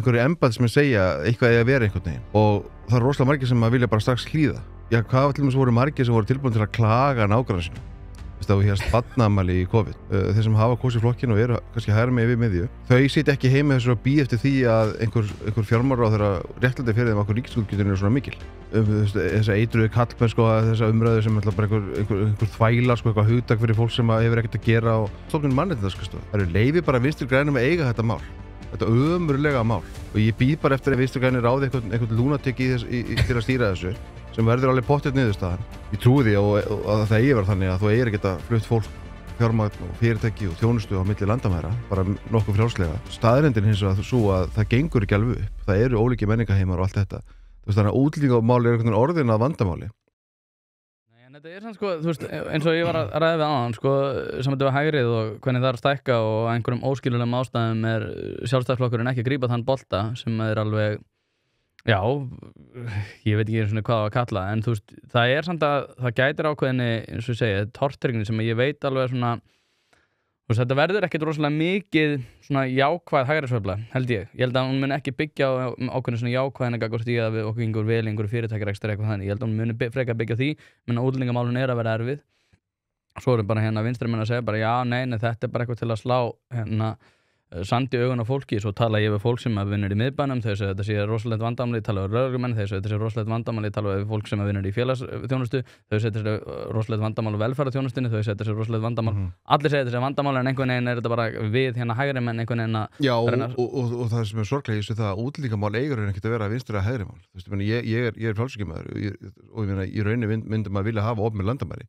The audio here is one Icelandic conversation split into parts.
einhverju embættismenn segja eitthvað eigi að vera einhvern veginn og það er rosalega margir sem vilja bara strax hlýða. Já, hvað var til dæmis voru margir sem voru tilbúin til að klaga nágranna sína? Það var hérst barnaafmæli í COVID. Þeir sem hafa kosið flokkinn og eru kannski hægri með yfir miðju, þau sitja ekki heima þessu að bíða eftir því að einhver fjármálaráðherra réttlæti fyrir þeim að ríkisútgjöldin eru svona mikil. Þessa eitruðu kallmenn sko, þessa umræðu sem bara einhver þvæla sko, eitthvað hugtak fyrir fólk sem hefur ekkert að gera og stofnun mannréttindaskristofa. Það eru leyfi bara Vinstri grænum að eiga þetta mál. Þetta ömurlega mál. Og ég bíð bara eftir að Vinstri grænir ráði einhvern lúnatik til að stýra þessu. Sem verður alveg pottþétt niðurstaðan. Ég trúi því að það eigi verið þannig að þú eigir að geta flutt fólk, fjármagn og fyrirtæki og þjónustu á milli landamæra, bara nokkuð frjálslega. Staðreyndin hins vegar svo að það gengur ekki alveg upp. Það eru ólíkir menningarheimar og allt þetta. Þú veist, þannig að útlendingamál er einhvern veginn orðin að vandamáli. Nei, en þetta svona sko, þú veist, eins og ég var að ræða við áðan, sko, saman við hægrið og hvernig það er að stækka og einhverjum óskiljulegum ástæðum er Sjálfstæðisflokkurinn ekki að grípa þann bolta sem er alveg já, ég veit ekki hvað að kalla, en þú veist, það er samt að það gætir ákveðinni, eins og ég segi, tortryggni sem ég veit alveg svona, þú veist, þetta verður ekkert rosalega mikið svona jákvæð hægrisveifla, held ég. Ég held að hún muni ekki byggja á ákveðinu svona jákvæðina gagnvart því að við okkur gengur vel í einhverju fyrirtækjarekstri eitthvað þannig. Ég held að hún muni frekar byggja á því, menn að útlendingamálin er að vera erfið. Svo er bara vinstrimenn að segja bara, já, nei, þetta er bara eitthvað til að slá sandi augun á fólki, svo tala ég við fólk sem vinnur í miðbænum, þau segja þetta sé rosalegt vandamáli, ég tala við lögreglumenn, þau segja þetta sé rosalegt vandamáli, ég tala við fólk sem vinnur í félagsþjónustu, þau segja þetta sé rosalegt vandamáli velferðarþjónustunni, þau segja þetta sé rosalegt vandamáli, allir segja þetta sé vandamáli en einhvern veginn er þetta bara við hægri menn einhvern veginn að já, og það sem er sorglega í þessu það að útlendingamál eigur en ekkert að vera vinstri að hægri mál. Þú veist, ég er frjálshyggjumaður og í rauninni myndum að vilja hafa opin landamæri.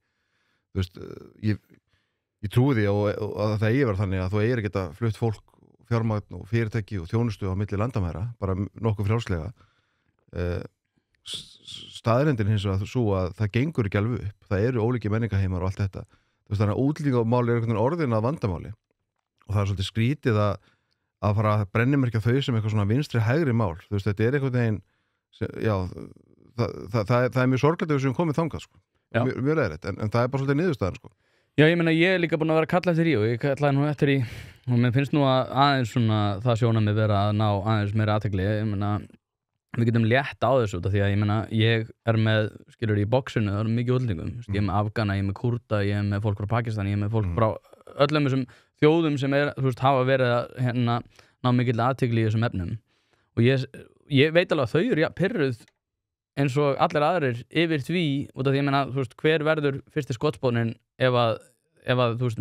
Þú veist, ég trúi því að það eigi verið þannig að þú eigir að geta flutt fólk, fjármagn og fyrirtæki og þjónustu á milli landamæra, bara nokkuð frjálslega. Staðreyndin hins vegar svo að það gengur ekki alveg upp. Það eru ólíkir menningarheimar og allt þetta. Þú veist, þannig að útlendingamál er einhvern veginn orðin að vandamáli. Og það er svolítið skrítið að fara að brennimerkja þau sem eitthvað svona vinstri hægri mál. Þú veist, þetta er einhvern veginn, já, það er mjög sorglegt ef við sem komið þangað, sko. Mjög leiðrétt, en það er bara svolítið niðurstaðan, sko. Já, ég meina, ég er líka búin að vera að kalla eftir í og ég kallaði nú eftir í og mér finnst nú að aðeins svona það sjónarmið vera að ná aðeins meira athygli. Ég meina, við getum létt á þessu út af því að ég meina, ég er með, skilur í boxinu, það er mikið útlendingum. Ég er með Afgana, ég er með Kúrda, ég er með fólk frá Pakistan, ég er með fólk frá öllum þessum þjóðum sem þú veist, hafa verið að ná mikill athygli í þessum efnum. Og ég veit alveg að þau eru pirruð eins og allir aðrir yfir því út af því ég meina, þú veist, hver verður fyrsti skotspóninn ef að þú veist,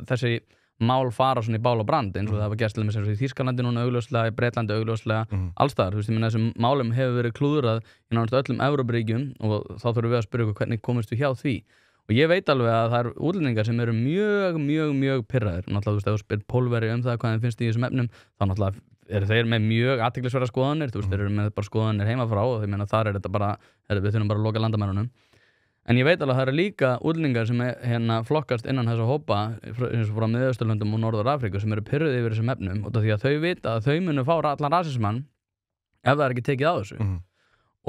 þessi mál fara svona í bál og brand eins og það var gerst til dæmis eins og í Þýskalandi núna augljóslega, í Bretlandi augljóslega, allstaðar, þú veist, ég meina þessum málum hefur verið klúðrað í nánast öllum Evrópuríkjum og þá þurfum við að spyrja okkur hvernig komumst við hjá því og ég veit alveg að það eru útlendingar sem eru mjög pirraðir, náttúrulega þú veist, ef þú spyr Pólverja það hvað þeim finnst í þessum efnum, þá náttúrulega eru þeir með mjög athyglisverðar skoðanir, þú veist, þeir eru með bara skoðanir heima frá og ég meina þar er þetta bara, við þurfum bara að loka landamærunum. En ég veit alveg að það eru líka útlendingar sem flokkast innan þessa hópa eins og frá Miðausturlöndum og Norður-Afríku sem eru pirruð yfir þessum efnum út af því að þau vita að þau munu fá allan rasismann ef það er ekki tekið á þessu.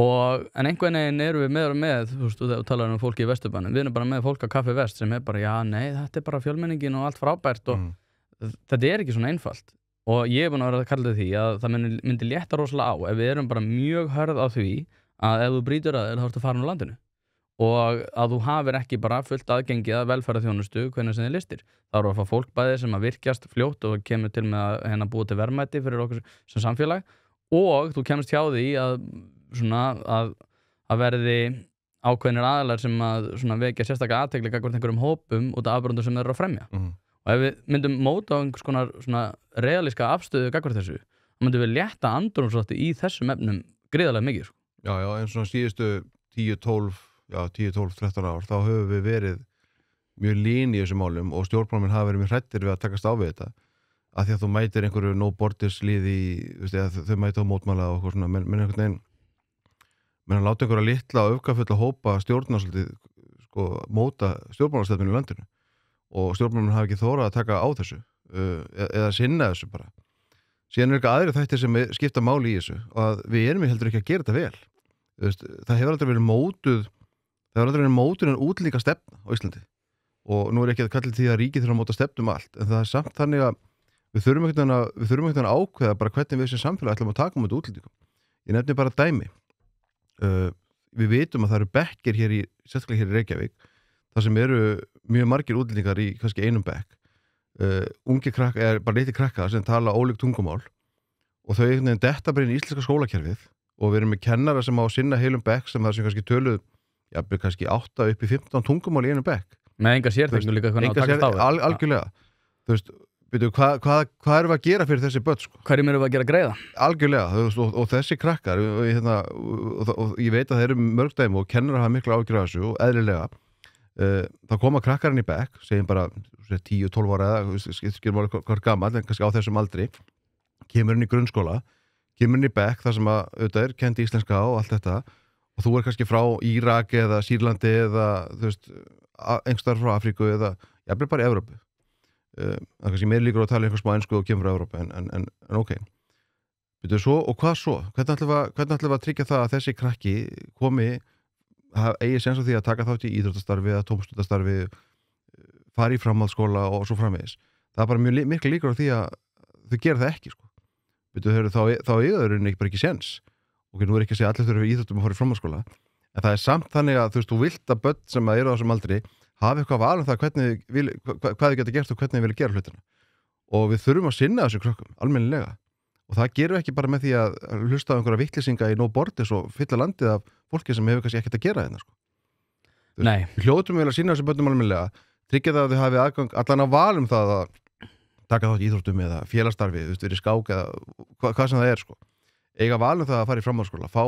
En einhvern veginn erum við með þú veist, þú talar um fólki í Vesturbænum, við erum bara með fólk á Kaffi Vest sem er bara, já, nei, þetta er bara fjölmenningin og allt frábært og þetta er ekki svona einfalt. Og ég er búin að vera að kalla því að það myndi létta rosalega á ef við erum bara mjög hörð á því að ef þú brýtur að þá ertu farin úr landinu og að þú hafir ekki bara fullt aðgengi að velferðarþjónustu hvernig sem þið listir. Það eru að fá fólk bæði sem að virkjast fljótt og kemur til með að búa til verðmæti fyrir okkur sem samfélag og þú kemst hjá því að verði ákveðnir aðilar sem að vekja sérstaklega athygli gagnvart einhverjum hópum út af afbröndum sem þeir eru að fremja. Og ef við myndum móta á einhvers konar svona realíska afstöðu gagnvart þessu, þá myndum við létta andrúmslofti í þessum efnum gríðarlega mikið. Já, eins og síðustu 10-12-13 ár, þá höfum við verið mjög lín í þessum málum og stjórnmálamenn hafa verið mjög hræddir við að takast á við þetta. Af því að þú mætir einhverju no borders liði, þau mæta á mótmæla og eitthvað svona, menn einhvern veginn, menn að láta einhverja litla og öfgafulla hópa stjórna svolítið, sko, móta stjórnmálastefninu í landinu. Og stjórnmálamenn hafa ekki þórað að taka á þessu eða sinna þessu bara. Síðan eitthvað aðrir þættir sem skipta máli í þessu og að við erum heldur ekki að gera þetta vel. Það hefur aldrei verið mótuð en útlíka stefna á Íslandi og nú er ekki að kalla því að ríkið þurfa að móta stefnum allt en það er samt þannig að við þurfum einhvern veginn að ákveða bara hvernig við sem samfélag ætlum að taka á móti útlendingum. Ég nefni bara dæmi. Við vitum að það eru bekkir sérstaklega hér í Reykjavík, þar sem eru mjög margir útlendingar í kannski einum bekk. Ungi krakka, bara litli krakkar sem tala ólík tungumál og þau einhvern veginn detta bara inn í íslenska skólakerfið og við erum með kennara sem á að sinna heilum bekk sem það sem kannski töluð, kannski 8 upp í 15 tungumál í einum bekk. Með enga sérþeknu líka hvernig að taka stáfið. Algjörlega. Þú veist, hvað erum við að gera fyrir þessi börn, sko? Hverjum erum við að gera greiða? Algjörlega, og þessi krakkar, og ég veit að þeir eru mörg dæmi og kennarar hafa mikla áhyggjur af þessu og eðlilega. Þá koma krakkarinn í bekk, segjum bara 10-12 ára eða skilum alveg hvað gamall, en kannski á þessum aldri, kemur inn í grunnskóla, kemur inn í bekk þar sem að auðvitað er kennt íslenska og allt þetta og þú er kannski frá Írak eða Sýrlandi eða þú veist, einhverstaðar frá Afríku eða jafnvel bara í Evrópu. Það er kannski meir líkur að tala einhver smá ensku og kemur frá Evrópu en ok. Byrju svo, og hvað svo? Hvernig ætlum við að tryggja það að þessi krakki komi eigi sens á því að taka þátt í íþróttastarfi eða tómstundastarfi, fara í framhaldsskóla og svo framvegis. Það er bara mjög miklu líkur á því að þau gera það ekki, sko. Þá eiga þau bara ekki sens. Ok, nú er ekki að segja allir þurfa íþróttum að fara í framhaldsskóla, en það er samt þannig að þú vilt að börn sem eru á þessum aldri hafi eitthvað val það hvað þau geta gert og hvernig þau vilja gera hlutina. Og við þurfum að sinna þessu krökkum, almennilega. Og það gerum við ekki bara með því að hlusta á einhverja vitleysinga í no borders og fylla landið af fólki sem hefur kannski ekkert að gera þetta, sko. Nei. Við hljótum vel að sinna þessu börnum almennilega, tryggja það að þau hafi aðgang allan að val það að taka þátt í íþróttum eða félagsstarfi, verið skák eða hvað sem það er, sko. Eiga val það að fara í framhaldsskóla, fá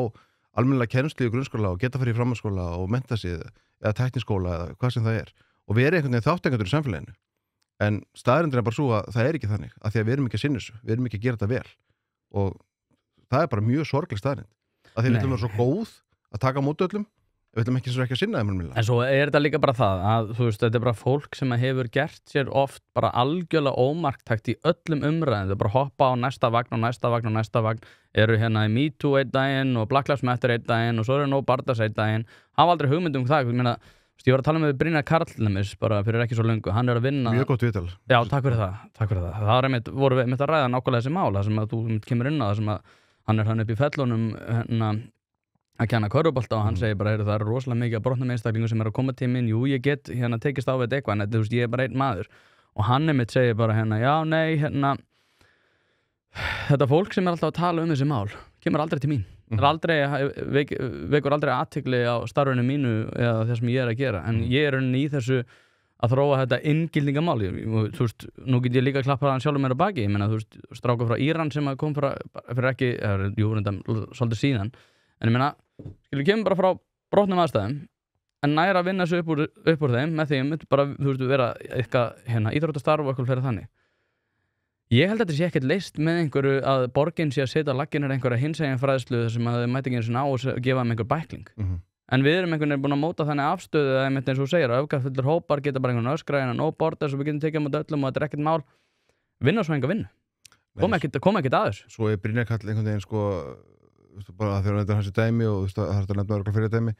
almennilega kennslu í grunnskóla og geta að fara í framhaldsskóla og mennta sig eða tækniskóla eða hvað sem það er og vera einhvern veginn þátttakendur í samfélaginu. En staðreyndin er bara svo að það er ekki þannig, af því að við erum ekki að sinna þessu, við erum ekki að gera þetta vel og það er bara mjög sorgleg staðreynd. Af því við ætlum að vera svo góð að taka á móti öllum, við ætlum ekki að sinna þeim. En svo er þetta líka bara það að þú veist, þetta er bara fólk sem hefur gert sér oft bara algjörlega ómarktækt í öllum umræðum, þau bara hoppa á næsta vagn, eru hérna í Me Too einn daginn og Black Lives Matter einn daginn og svo eru No Borders einn daginn, hafa aldrei hugmynd það. Ég var að tala með Brynjar Karlnemis bara fyrir ekki svo löngu, hann er að vinna. Mjög gott viðtal. Já, takk fyrir það. Það voru við að ræða nákvæmlega þessi mál, það sem að þú kemur inn á það sem að hann er hann upp í fellunum að kenna körfubolta og hann segir bara, það er rosalega mikið að brotna með einstaklingu sem er að koma til minn, jú, ég get tekist á við þetta eitthvað, en þú veist, ég er bara einn maður. Og hann segir bara já, nei, þetta fólk sem er alltaf að tala þessi mál, kemur aldrei til mín. Það aldrei, vekur aldrei athygli á starfinu mínu eða það sem ég er að gera, en ég er í þessu að þróa þetta inngildingamáli. Þú veist, nú get ég líka klappað hann sjálfur mér á baki, ég meina, þú veist, stráka frá Íran sem kom fyrir ekki, svolítið síðan, en ég meina, kemur bara frá brotnum aðstæðum, en næra að vinna þessu upp úr þeim með því að bara, þú veist, vera eitthvað íþróttastarf og eitthvað fyrir þannig. Ég held að þetta sé ekkert leyst með einhverju að borgin sé að setja laggirnar einhverja hinsegin fræðslu sem að þau mæti ekki eins og ná og gefa þeim einhver bækling. En við erum einhvern veginn búin að móta þannig afstöðu að eins og þú segir að öfgafullir hópar geta bara einhvern öskra en no borders og við getum tekið á móti öllum og þetta er ekkert mál. Vinna svo enga vinnu. Koma ekkert að þessu. Svo er Brynjar Karl einhvern veginn sko, bara þegar hann er hansi dæmi og það er þetta nefna örgulega fyrir dæmi,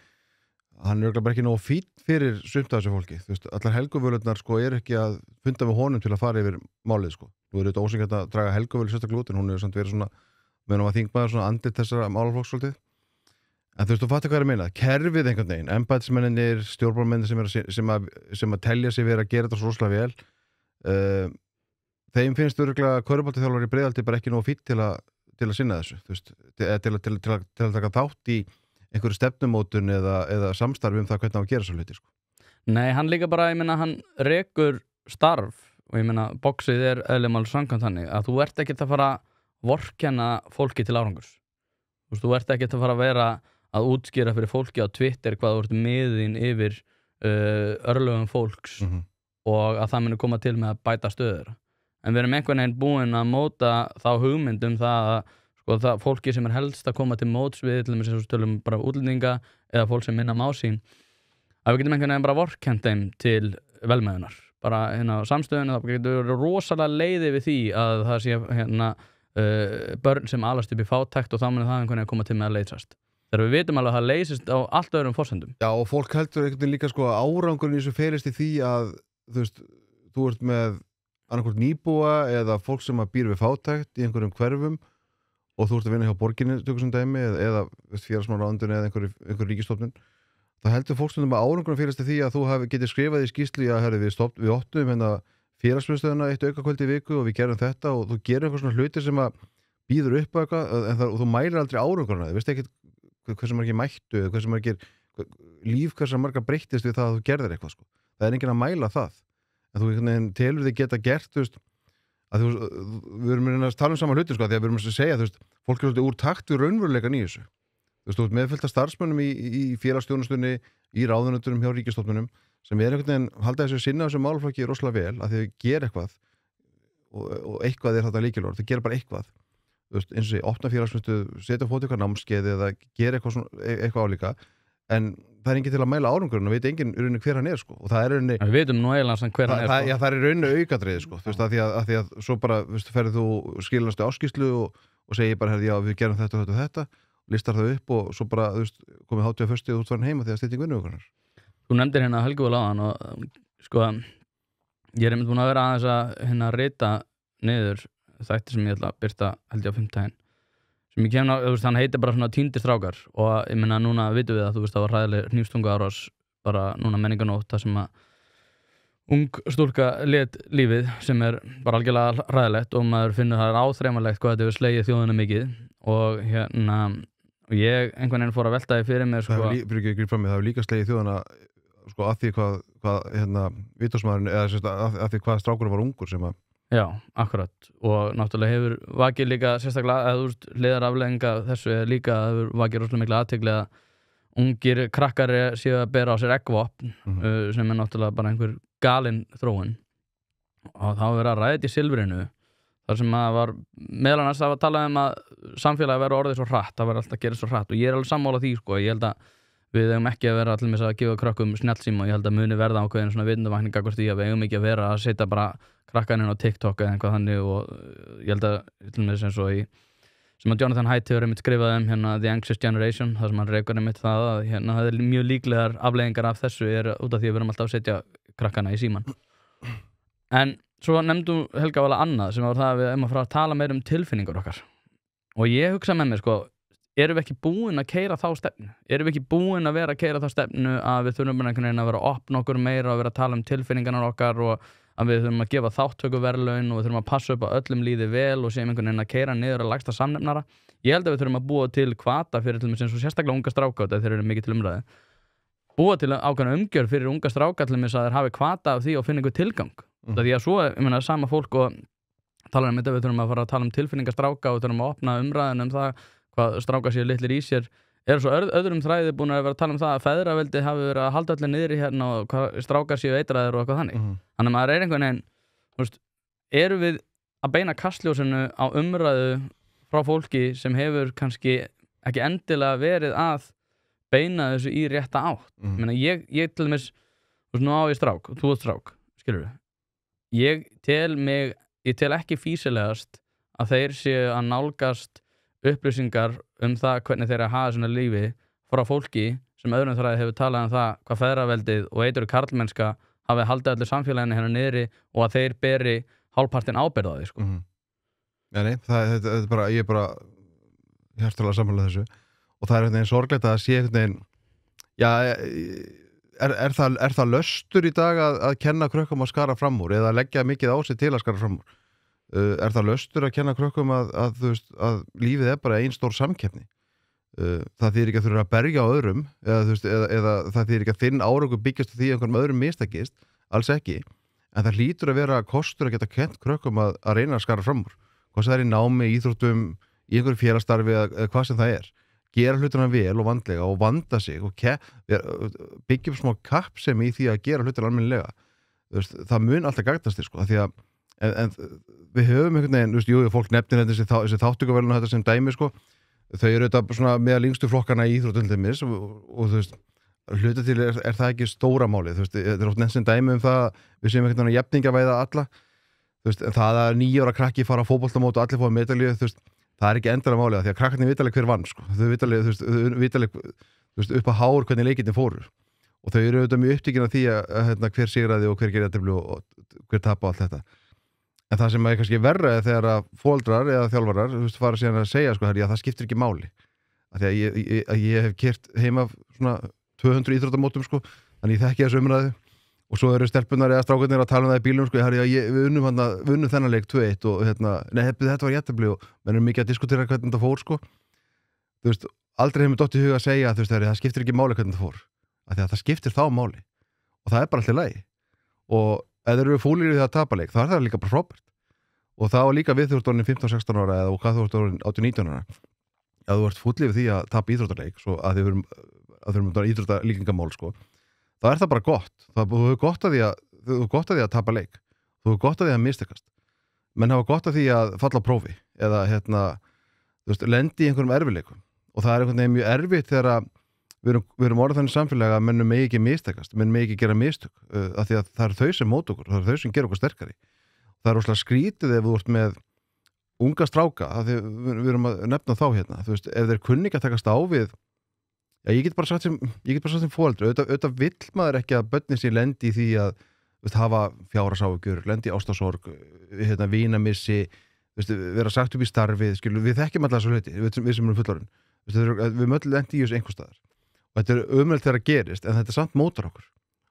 hann er örgulega bara ekki nógu fín fyrir sumt af þessu fólki. Allar helguvölurnar sko er ekki að funda með honum til að fara yfir málið sko. Nú er þetta ósyngjart að draga helguvölu sérstaklega út en hún er samt verið svona, meðan að þingmaður svona andlit þessara málaflokksvöldið. En þú fattu hvað er að meina, kerfið einhvern veginn, embættismennir, stjórnmálmennir sem að telja sig verið að gera þetta svo rosalega vel, þeim finnst örgulega körfuboltaþjálfari í Breiðholti bara ekki nógu fín til að sinna þessu, þú veist, til að taka þátt í einhverju stefnumótun eða samstarfi það hvernig á að gera svo hluti, sko. Nei, hann líka bara, ég meina, hann rekur starf og ég meina, boxið er eðlimáls samkvæmt þannig að þú ert ekkert að fara að vorkenna fólki til árangurs. Þú veist, þú ert ekkert að fara að vera að útskýra fyrir fólki á Twitter hvað þú ert miðin yfir örlögum fólks og að það muni koma til með að bæta stöður. En við erum einhvern veginn búin að móta þá hugmyndum það að sko, það fólki sem er helst að koma til móts við, til dæmis eins og tölum bara útlendinga eða fólk sem minna má sín, að við getum einhvern veginn bara vorkennt þeim til velmeðunar. Bara á samstöðunni, það getur rosalega leiði við því að það sé börn sem alast upp í fátækt og þá muni það einhvern veginn að koma til með að leysast. Þegar við vitum alveg að það leysist á allt öðrum forsendum. Já, og fólk heldur einhvern veginn líka sko árangurinn í þessu felist í því að þú veist, þú ert með annarkvort nýbúa eða fólk sem að býr við fátækt í einhverjum hverfum og þú ert að vinna hjá borginni tökum sem dæmi eða félagsmálaráðuneytinu eða einhver ríkisstofnun það heldur fólk stundum að árangurinn félast því að þú getur skrifað í skýrslu að herri, við opnum hérna félagsmiðstöðina eitt aukakvöld í viku og við gerum þetta og þú gerir eitthvað svona hlutir sem að býður upp eitthvað og þú mælir aldrei árangurinn þú veist ekki hversu margir mættu eða hversu margir hversu margar breyttist við það að þú gerðir eitthvað sko. Það er enginn að mæla það en þú telur þig geta gert þú veist að við erum að tala saman hluti sko, því að við erum að segja fólk er úr takt við raunveruleikann í þessu þú veist, meðfylgta starfsmönnum í félagsþjónustunni í ráðunautunum hjá ríkisstofnunum sem einhvern veginn halda þessu sinna þessu málaflokki rosalega vel að þau gera eitthvað og eitthvað er þetta lykilorð, þau gera bara eitthvað þú veist, eins og ég opna félagsmiðstöð setja fót eitthvað námskeið eða gera eitthvað álíka en það er enginn til að mæla árangurinn og veit enginn hver hann er sko og það er rauninni við veitum nú eiginlega hver hann er sko. Já, það er rauninni aukadrið sko þú veist, að því að svo bara ferðir þú skilastu áskýrslu og segir bara já, við gerum þetta og þetta listar það upp og svo bara þú veist, komið hátíð að föstu og þú ert farin heima því að stytting vinnuvíkunar Þú nefndir hérna Helguvól áðan og sko ég er einmitt búin að vera aðeins að hérna rita niður þætti sem ég ætla að birta held ég á 5. sem ég kemna, þú veist, hann heitir bara svona týndir strákar og ég meina núna vitum við að þú veist það var hræðileg hnífstungu árás bara núna menninganótt það sem að ung stúlka lét lífið sem er bara algjörlega hræðilegt og maður finnur það áþreifanlegt hvað þetta hefur slegið þjóðina mikið og hérna og ég einhvern veginn fór að velta því fyrir mér sko það hefur líka slegið þjóðina sko að því hvað hérna vítósmaðurinn eða að því hvað strákurinn var ungur sem að Já, akkurat og náttúrulega hefur vakið líka sérstaklega að þú veist hliðarafleiðinga þessu er líka að hefur vakið rosalega mikla athygli að ungir krakkar séu að bera á sér eggvopn sem er náttúrulega bara einhver galin þróun og þá verið að ræða þetta í Silfrinu þar sem að var meðal annars að tala að samfélagi verið orðið svo hratt það verið alltaf að gera svo hratt og ég er alveg sammála því sko ég held að við eigum ekki að vera allir með að gefa krökkum snjallsíma og ég held að muni verða ákveðin svona vitundavakning gagnvart því að við eigum ekki að vera að setja bara krakkaninn á TikTok eða eitthvað þannig og ég held að til með sem svo sem að Jonathan Haidt hefur einmitt skrifað hérna The Anxious Generation þar sem hann rekur einmitt það að hérna það er mjög líklegar afleiðingar af þessu er út af því að við erum alltaf að setja krakkana í síman en svo nefndum Helga vala annað sem var það að við eigum að fara að tala meira tilfinningar okkar og ég hugsa með mér sko erum við ekki búin að keyra þá stefnu? Erum við ekki búin að vera að keyra þá stefnu að við þurfum einhvern veginn að vera að opna okkur meira og vera að tala tilfinningarnar okkar og að við þurfum að gefa þátttökuverðlaun og við þurfum að passa upp að öllum líði vel og séum einhvern veginn að keyra niður að lægsta samnefnara. Ég held að við þurfum að búa til hvata fyrir til dæmis eins og sérstaklega unga stráka þegar þeir eru mikið til umræðu. Búa til ákveðna umgjörð fyrir unga stráka til dæmis að þeir hafi hvata af því og finna einhver tilgang. Því að svo, ég meina, sama fólk og talar þetta við þurfum að fara að tala tilfinningar stráka og við þurfum að opna umræðun það hvað stráka sér litlir í sér svo öðrum þræði búin að vera að tala það að feðraveldi hafi verið að halda allir niður í hérna og hvað strákar séu eitraðir og eitthvað þannig þannig að maður einhvern veginn þú veist, erum við að beina kastljósinu á umræðu frá fólki sem hefur kannski ekki endilega verið að beina þessu í rétta átt Meina, ég til dæmis þú veist, nú á ég strák og þú ert strák skilur við ég tel ekki fýsilegast að þeir séu að nálgast upplýsingar það hvernig þeir að hafa svona lífi frá fólki sem öðrum þræði hefur talað það hvað feðraveldið og eitur karlmennska hafi haldið allir samfélaginu hérna niðri og að þeir beri hálfpartinn ábyrgð á því sko. Nei, það er bara ég er bara hjartalega sammála þessu og það er einhvern veginn sorglegt að sé einhvern veginn já, er það löstur í dag að kenna krökkum að skara fram úr eða leggja mikið á sig til að skara fram úr er það löstur að kenna krökkum að lífið er bara ein stór samkeppni það þýðir ekki að þurfa að berja á öðrum eða það þýðir ekki að þinn árangur byggjast því einhverjum öðrum mistakist alls ekki, en það hlýtur að vera kostur að geta kent krökkum að reyna að skara fram úr, hvað sem það er í námi, íþróttum í einhverju félagsstarfi eða hvað sem það er gera hlutina vel og vandlega og vanda sig og byggja upp smá kappsemi í því að gera hlutina almennilega það mun alltaf gagnast þér sko, því að en við höfum einhvern veginn, jú, fólk nefnir þessi þáttökuverðlaun og þetta sem dæmi sko, þau eru þetta svona meðal yngstu flokkana í íþróttum til dæmis og þú veist, hluta til er það ekki stóra málið, þú veist, þetta er oft nefnt sem dæmi það, við séum einhvern veginn að jafningavæða alla, þú veist, en það að 9 ára krakki fara á fótboltamót og allir fá medalíu, þú veist, það er ekki endalega málið, því að krakkarnir vita alveg hver vann sko, þau vita alveg, þú veist, upp að hár hvernig leikirnir fóru og þau eru auðvitað mjög upptekin af því að hver sigraði og hver gerði jafntefli og hver tapa og allt þetta. En það sem er kannski verra er þegar að foreldrar eða þjálfarar, þú veist, fara síðan að segja sko, já, það skiptir ekki máli. Af því að ég hef keyrt heima svona 200 íþróttamótum sko, þannig ég þekki þessu umræðu og svo eru stelpunar eða strákarnir að tala það í bílum sko, við unnum þennan leik 2-1 og þetta var jættabli og menn erum mikið að diskutera hvernig þetta fór sko. Þú veist, aldrei hefur mér dottið í huga að segja að þú veist, það skiptir ekki máli hvernig þetta fór. Af því að það skiptir þá máli og það er bara alltaf lagi. Og ef þeir eru fúlir í það að tapa leik, þá er það líka bara frábært. Og það var líka við þú ert orðin 15-16 ára eða hvað þú ert orðin 18-19 ára. Að þú ert fúll yfir því að tapa íþróttaleik, svo að þið verum íþróttalíkingamál sko. Það er það bara gott. Þú hefur gott að því að tapa leik. Þú hefur gott að því að mistekast. Menn hafa gott að því að falla á prófi eða þú veist, lendi í einhverjum erfileikum. Og það er einhvern veginn mjög erfitt þegar við erum orðið þannig samfélag að mennum megi ekki mistekast, menn megi ekki gera mistök af því að það eru þau sem móta okkur, það eru þau sem gera okkur sterkari. Það er rosalega skrítið ef þú ert með unga stráka, af því við erum að nefna þá þú veist, ef þeir kunni ekki að takast á við, já, ég get bara sagt sem foreldri, auðvitað vill maður ekki að börnin sér lendi í því að veist, hafa fjárhagsáhyggjur, lendi í ástarsorg, vínamissi, vera sagt upp í starfið, við þekkjum alltaf þessu hluti, við sem erum fullorðin, við möllum lendi í þessu einhvers staðar. Og þetta er umrætt þegar það gerist, en þetta samt mótar okkur.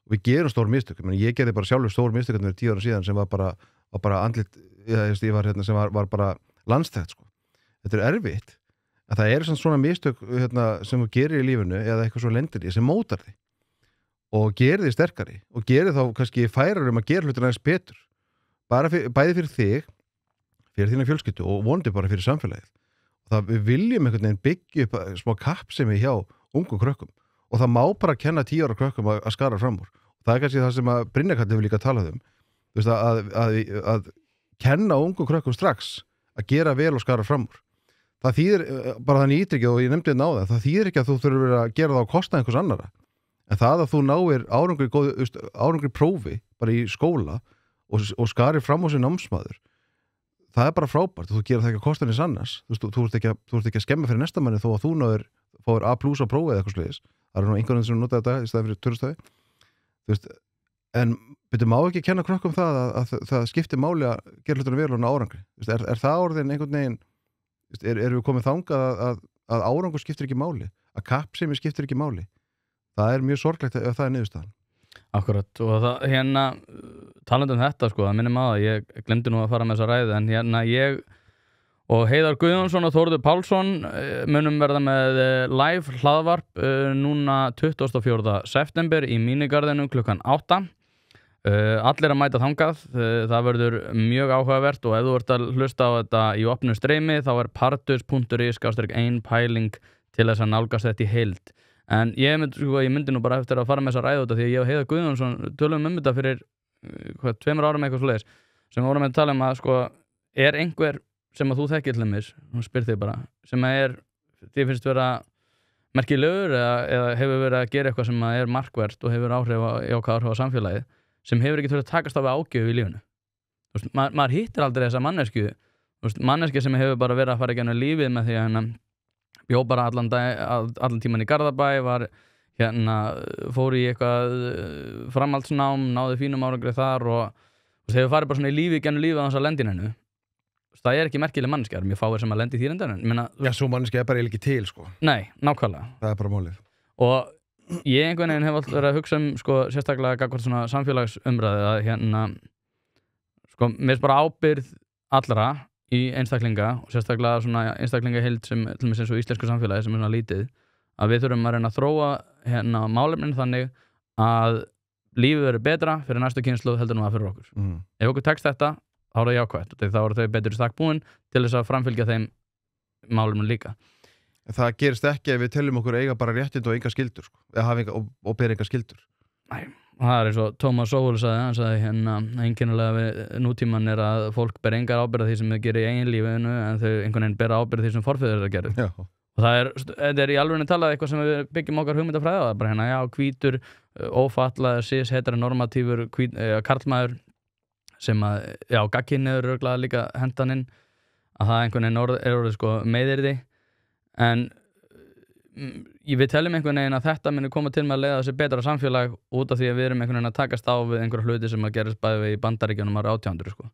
Og við gerum stór mistök. Ég gerði bara sjálfur stór mistök fyrir 10 ára síðan sem var bara andlit, ég var sem var bara landstækt sko. Þetta er erfitt. En það eru svona mistök sem þú gerir í lífinu eða eitthvað svo lendir í sem mótar þig. Og gerir þig sterkari og gerir þá kannski færar að gera hlutina aðeins betur. Bæði fyrir þig, fyrir þína fjölskyldu og vonandi bara fyrir samfélagið. Og það við viljum einhvern veginn byggja upp smá kappsemi hjá ungum krökkum og það má bara kenna 10 ára krökkum að skara fram úr. Það er kannski það sem að Brynjarkarl hefur líka talað þú veist, að kenna ungum krökkum strax að gera vel og skara fram úr. Það þýðir bara þannig ítrykki og ég nefndi þetta á það þýðir ekki að þú þurfur að gera það á kostnað einhvers annara, en það að þú náir árangri prófi bara í skóla og skari fram á sig námsmaður, það er bara frábært og þú gerir það ekki á kostnað eins annars. Þú ert ekki að skemma fyrir næsta manni þó að þú fáir A+ á prófi eða eitthvað sliðis. Það er einhvern veginn sem notaði þetta í staðinn fyrir törnstæði. Þú veist, en má ekki kenna krökkum það að það skiptir máli að gera hlutina vel og ná árangri. Er það orðin einhvern veginn, erum við komið þangað að árangur skiptir ekki máli, að kappsemi skiptir ekki máli. Það er mjög sorglegt ef það er niðurstaðan. Akkurat, og það talandi þetta sko, það minnir maður, ég glemdi nú að fara með þessa ræðu, en ég og Heiðar Guðjónsson og Þórður Pálsson munum verða með live hlaðvarp núna 24. september í Mínigarðinu klukkan 8. Allir að mæta þangað, það verður mjög áhugavert og ef þú ert að hlusta á þetta í opnu streymi þá er partus.is/ein pæling til þess að nálgast þetta í heild. En ég myndi nú bara eftir að fara með þessa ræðu þetta því að ég og Heiðar Guðjónsson tölum þetta fyrir 2 árum eitthvað svoleiðis sem vorum að tala að sko, er einhver sem að þú þekkir til dæmis, hún spyr þig bara sem að þið finnst vera merkilegur eða hefur verið að gera eitthvað sem að er markvert og hefur jákvæð áhrif á samfélagið sem hefur ekki þurft að takast á við ágjöf í lífinu. Maður hittir aldrei þessa mannesku sem hefur bara verið að fara í gegnum lífið með því að bjó bara allan tíman í Garðabæ, fór í eitthvað framhaldsnám, náði fínum árangri þar og hefur farið bara svona í lífið gegnum lífið á þess að lendininu. Það er ekki merkileg manneskja, mér fáir sem að lendi í því endan. Já, svo manneskja er bara ekki til, sko. Nei, nákvæmlega. Það er bara málið. Og ég einhvern veginn hef alltaf verið að hugsa sko, sérstaklega gagnvart svona samfélagsumræðu að sko, mér er bara ábyrgð allra í einstaklinga og sérstaklega svona einstaklingaheild sem til dæmis eins og íslensku samfélagi sem er svona lítið, að við þurfum að reyna að þróa málefnin þannig að lífið verður betra fyrir næstu kynslóð heldur nú að fyrir okkur. Ef okkur tekst þetta þá er það jákvætt og þá eru þau betur í stakk búin til þess að framfylgja þeim málum líka. Það gerist ekki ef við teljum okkur eiga bara réttind og enga skildur sko. og ber enga skildur. Nei, það er eins og Thomas Sowell sagði, hann sagði einkennilega við nútíman er að fólk ber engar ábyrgð því sem þau gerir í eigin lífinu en þau einhvern veginn bera ábyrgð því sem forfeður þeirra gerðu. Já. Og þetta er í alvörinni talað eitthvað sem við byggjum okkar hugmyndafræði á, það er bara hvítur, ófatlaður, cis-heteronormatífur karlmaður sem að, gagnkynhneigður örugglega líka hendaninn, að það einhvern veginn er orðið sko meiðyrði, en við teljum einhvern veginn að þetta muni koma til með að leiða sér betra samfélag út af því að við erum einhvern veginn að takast á við einhverja hluti sem að gerist bæði í Bandaríkjunum ára 1800 sko.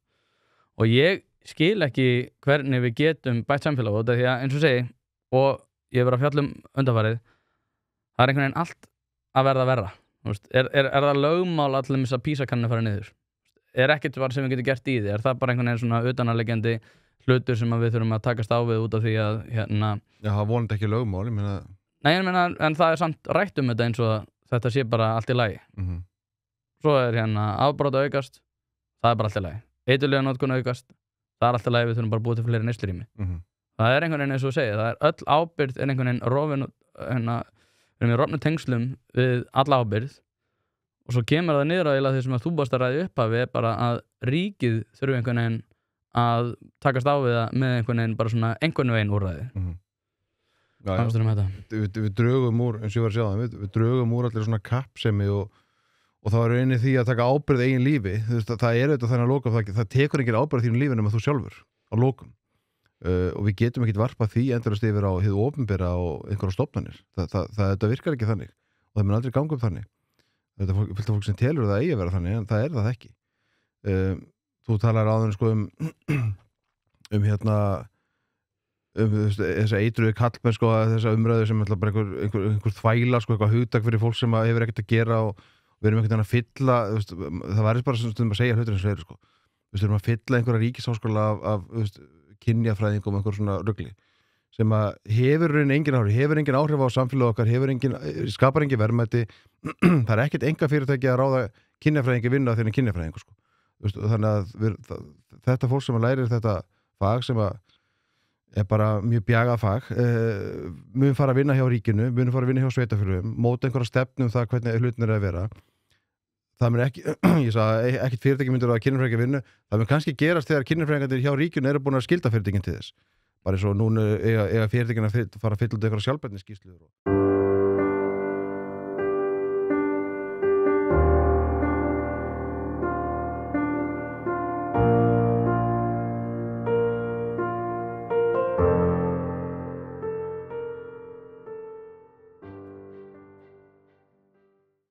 og ég skil ekki hvernig við getum bætt samfélag út af því að eins og segi og ég hef verið að fjalla undanfarið það einhvern veginn allt að verða verra er það lögmál allir að PISA-kanninu fara niður ekkert bara sem við getum gert í því það bara einhvern veginn svona utanarliggjandi hlutur sem við þurfum að takast á við út af því að hérna Já, það vonandi ekki lögmál, ég meina Nei, ég meina, en það samt rætt þetta eins og þetta sé bara allt í lagi Svo hérna afbrot að aukast það bara allt í lagi Eiturlyfjanotkun aukast, það allt í lagi við þurfum bara að búa til fleiri neyslurými Það einhvern veginn eins og segja, það öll ábyrgð einhvern veginn rofin hérna, við erum í rofnu tengslum við alla ábyrgð og svo kemur það niður á því sem að þú bást að ræði upphafi bara að ríkið þurfi einhvern veginn að takast á við það með einhvern veginn bara svona einhvern veginn úrræði Við drögum úr eins og ég var að sjá það við drögum úr allir svona kappsemi og þá er einnig því að taka ábyrgð eigin lífi það er auðvitað þannig að loka það tekur engin ábyrgð þínum lífi nema þú sjálfur á lokum og við getum ekkert varpað því endurist yfir á hið opinbera og einhverja stofnanir þetta virkar ekki þannig og það mun aldrei ganga upp þannig þetta er fullt af fólk sem telur það eigi að vera þannig en það er það ekki þú talar áður sko hérna þessa eitruðu kallmenn sko þessa umræðu sem er bara einhver þvæla sko eitthvað hugtak fyrir fólk sem hefur ekkert að gera og við erum einhvern veginn að fylla það væri bara stundum að segja hlutir eins og þeir sko við erum að fylla einhverja ríkisháskóla af kynjafræðingum og einhver svona rugli sem að hefur engin áhrif á samfélag okkar skapar engin verðmæti það er ekkert enga fyrirtæki að ráða kynjafræðingi vinna þegar kynjafræðingu sko. Þannig að þetta fólk sem að lærir þetta fag sem að er bara mjög bjagað fag mun fara að vinna hjá ríkinu mun fara að vinna hjá sveitarfélögum móta einhverja stefnu það hvernig hlutin er að vera það mun ekki ég sagði ekkert fyrirtæki myndur að kynjafræðingi vinnu það mun kannski gerast þegar kynjafræðingarnir hjá ríkinu eru búin að skylda fyrirtækin til þess bara eins og núna eiga fyrirtækin að fara að fylla út einhverja sjálfbærniskýrslur